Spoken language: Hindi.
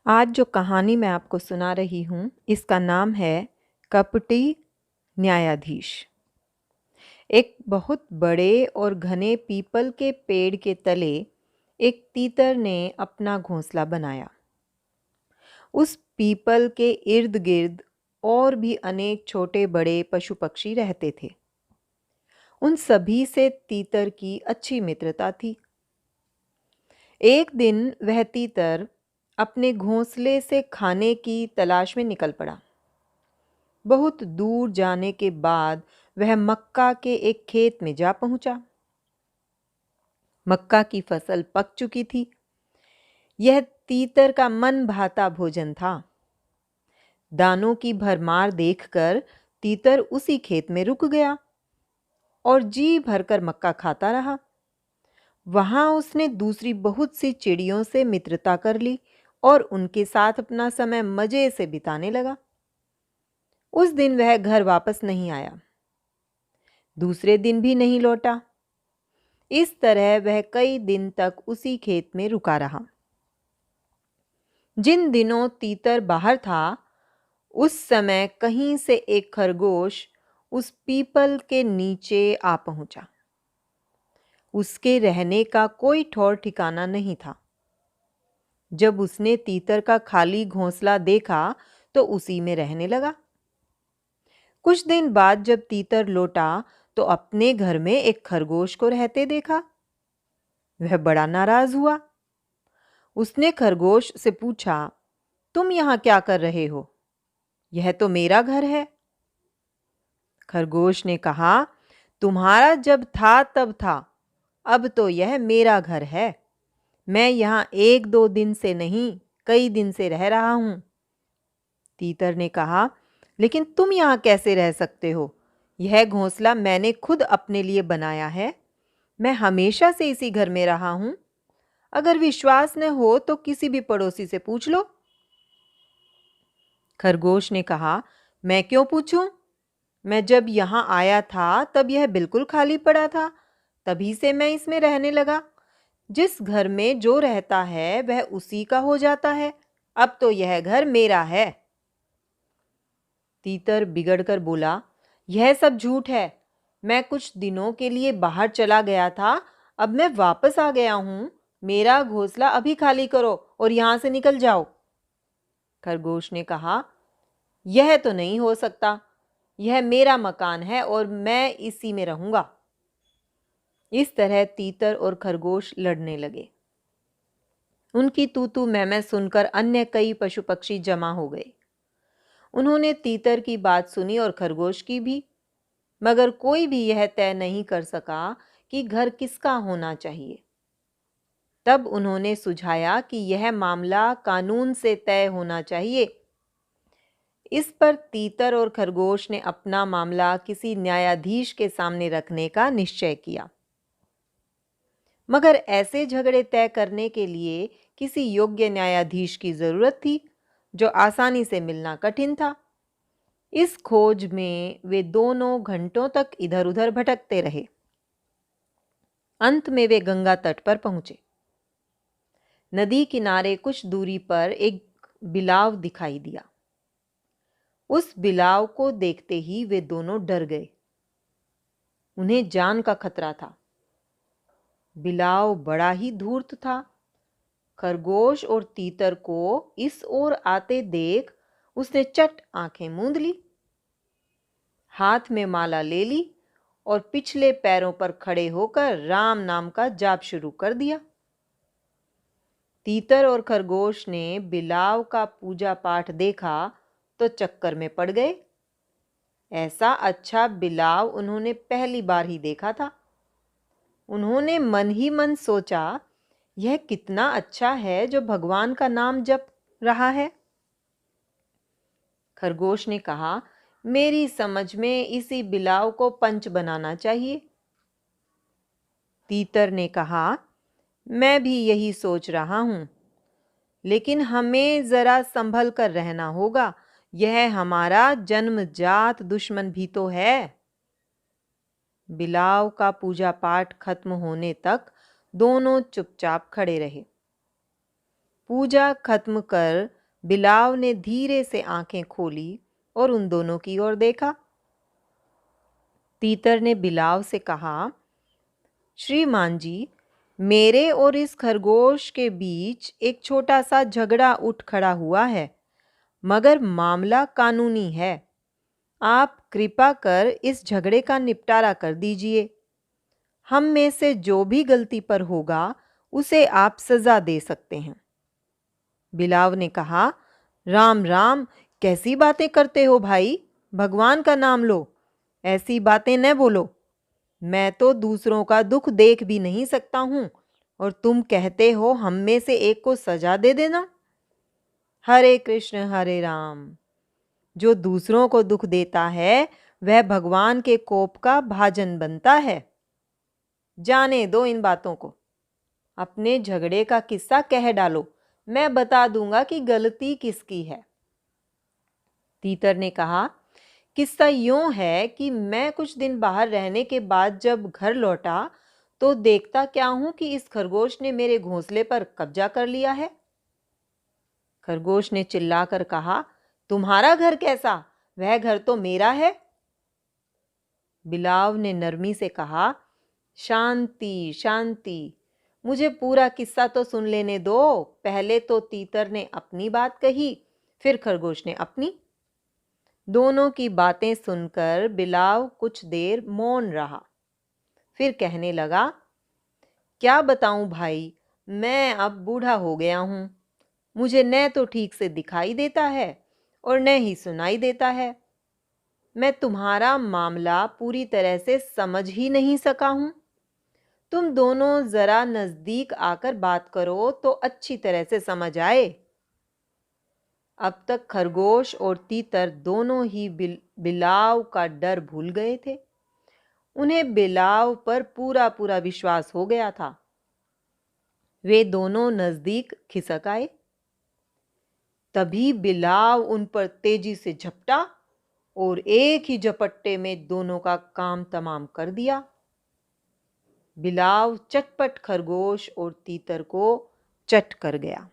आज जो कहानी मैं आपको सुना रही हूँ, इसका नाम है कपटी न्यायाधीश। एक बहुत बड़े और घने पीपल के पेड़ के तले एक तीतर ने अपना घोंसला बनाया। उस पीपल के इर्द गिर्द और भी अनेक छोटे बड़े पशु पक्षी रहते थे। उन सभी से तीतर की अच्छी मित्रता थी। एक दिन वह तीतर अपने घोंसले से खाने की तलाश में निकल पड़ा। बहुत दूर जाने के बाद वह मक्का के एक खेत में जा पहुंचा। मक्का की फसल पक चुकी थी। यह तीतर का मन भाता भोजन था। दानों की भरमार देखकर तीतर उसी खेत में रुक गया और जी भरकर मक्का खाता रहा। वहां उसने दूसरी बहुत सी चिड़ियों से मित्रता कर ली और उनके साथ अपना समय मजे से बिताने लगा। उस दिन वह घर वापस नहीं आया। दूसरे दिन भी नहीं लौटा। इस तरह वह कई दिन तक उसी खेत में रुका रहा। जिन दिनों तीतर बाहर था, उस समय कहीं से एक खरगोश उस पीपल के नीचे आ पहुंचा। उसके रहने का कोई ठौर ठिकाना नहीं था। जब उसने तीतर का खाली घोंसला देखा तो उसी में रहने लगा। कुछ दिन बाद जब तीतर लौटा तो अपने घर में एक खरगोश को रहते देखा। वह बड़ा नाराज हुआ। उसने खरगोश से पूछा, तुम यहाँ क्या कर रहे हो? यह तो मेरा घर है। खरगोश ने कहा, तुम्हारा जब था तब था, अब तो यह मेरा घर है। मैं यहाँ एक दो दिन से नहीं, कई दिन से रह रहा हूँ। तीतर ने कहा, लेकिन तुम यहाँ कैसे रह सकते हो? यह घोंसला मैंने खुद अपने लिए बनाया है। मैं हमेशा से इसी घर में रहा हूँ। अगर विश्वास न हो तो किसी भी पड़ोसी से पूछ लो। खरगोश ने कहा, मैं क्यों पूछूं? मैं जब यहाँ आया था तब यह बिल्कुल खाली पड़ा था। तभी से मैं इसमें रहने लगा। जिस घर में जो रहता है वह उसी का हो जाता है। अब तो यह घर मेरा है। तीतर बिगड़कर बोला, यह सब झूठ है। मैं कुछ दिनों के लिए बाहर चला गया था। अब मैं वापस आ गया हूँ। मेरा घोंसला अभी खाली करो और यहाँ से निकल जाओ। खरगोश ने कहा, यह तो नहीं हो सकता। यह मेरा मकान है और मैं इसी में रहूंगा। इस तरह तीतर और खरगोश लड़ने लगे। उनकी तू मैं सुनकर अन्य कई पशु पक्षी जमा हो गए। उन्होंने तीतर की बात सुनी और खरगोश की भी, मगर कोई भी यह तय नहीं कर सका कि घर किसका होना चाहिए। तब उन्होंने सुझाया कि यह मामला कानून से तय होना चाहिए। इस पर तीतर और खरगोश ने अपना मामला किसी न्यायाधीश के सामने रखने का निश्चय किया। मगर ऐसे झगड़े तय करने के लिए किसी योग्य न्यायाधीश की जरूरत थी, जो आसानी से मिलना कठिन था। इस खोज में वे दोनों घंटों तक इधर उधर भटकते रहे। अंत में वे गंगा तट पर पहुंचे। नदी किनारे कुछ दूरी पर एक बिलाव दिखाई दिया। उस बिलाव को देखते ही वे दोनों डर गए। उन्हें जान का खतरा था। बिलाव बड़ा ही धूर्त था। खरगोश और तीतर को इस ओर आते देख उसने चट आंखें मूंद ली, हाथ में माला ले ली और पिछले पैरों पर खड़े होकर राम नाम का जाप शुरू कर दिया। तीतर और खरगोश ने बिलाव का पूजा पाठ देखा तो चक्कर में पड़ गए। ऐसा अच्छा बिलाव उन्होंने पहली बार ही देखा था। उन्होंने मन ही मन सोचा, यह कितना अच्छा है जो भगवान का नाम जप रहा है। खरगोश ने कहा, मेरी समझ में इसी बिलाव को पंच बनाना चाहिए। तीतर ने कहा, मैं भी यही सोच रहा हूं, लेकिन हमें जरा संभल कर रहना होगा। यह हमारा जन्मजात दुश्मन भी तो है। बिलाव का पूजा पाठ खत्म होने तक दोनों चुपचाप खड़े रहे। पूजा खत्म कर बिलाव ने धीरे से आंखें खोली और उन दोनों की ओर देखा। तीतर ने बिलाव से कहा, श्रीमान जी, मेरे और इस खरगोश के बीच एक छोटा सा झगड़ा उठ खड़ा हुआ है, मगर मामला कानूनी है। आप कृपा कर इस झगड़े का निपटारा कर दीजिए। हम में से जो भी गलती पर होगा उसे आप सजा दे सकते हैं। बिलाव ने कहा, राम राम, कैसी बातें करते हो भाई, भगवान का नाम लो, ऐसी बातें न बोलो। मैं तो दूसरों का दुख देख भी नहीं सकता हूं और तुम कहते हो हम में से एक को सजा दे देना। हरे कृष्ण हरे राम। जो दूसरों को दुख देता है वह भगवान के कोप का भाजन बनता है। जाने दो इन बातों को, अपने झगड़े का किस्सा कह डालो, मैं बता दूंगा कि गलती किसकी है। तीतर ने कहा, किस्सा यूं है कि मैं कुछ दिन बाहर रहने के बाद जब घर लौटा तो देखता क्या हूं कि इस खरगोश ने मेरे घोंसले पर कब्जा कर लिया है। खरगोश ने चिल्लाकर कहा, तुम्हारा घर कैसा, वह घर तो मेरा है। बिलाव ने नरमी से कहा, शांति शांति, मुझे पूरा किस्सा तो सुन लेने दो। पहले तो तीतर ने अपनी बात कही, फिर खरगोश ने अपनी। दोनों की बातें सुनकर बिलाव कुछ देर मौन रहा, फिर कहने लगा, क्या बताऊं भाई, मैं अब बूढ़ा हो गया हूं। मुझे न तो ठीक से दिखाई देता है और न ही सुनाई देता है। मैं तुम्हारा मामला पूरी तरह से समझ ही नहीं सका हूं। तुम दोनों जरा नजदीक आकर बात करो तो अच्छी तरह से समझ आए। अब तक खरगोश और तीतर दोनों ही बिलाव का डर भूल गए थे। उन्हें बिलाव पर पूरा पूरा विश्वास हो गया था। वे दोनों नजदीक खिसक आए। तभी बिलाव उन पर तेजी से झपटा और एक ही झपट्टे में दोनों का काम तमाम कर दिया। बिलाव चटपट खरगोश और तीतर को चट कर गया।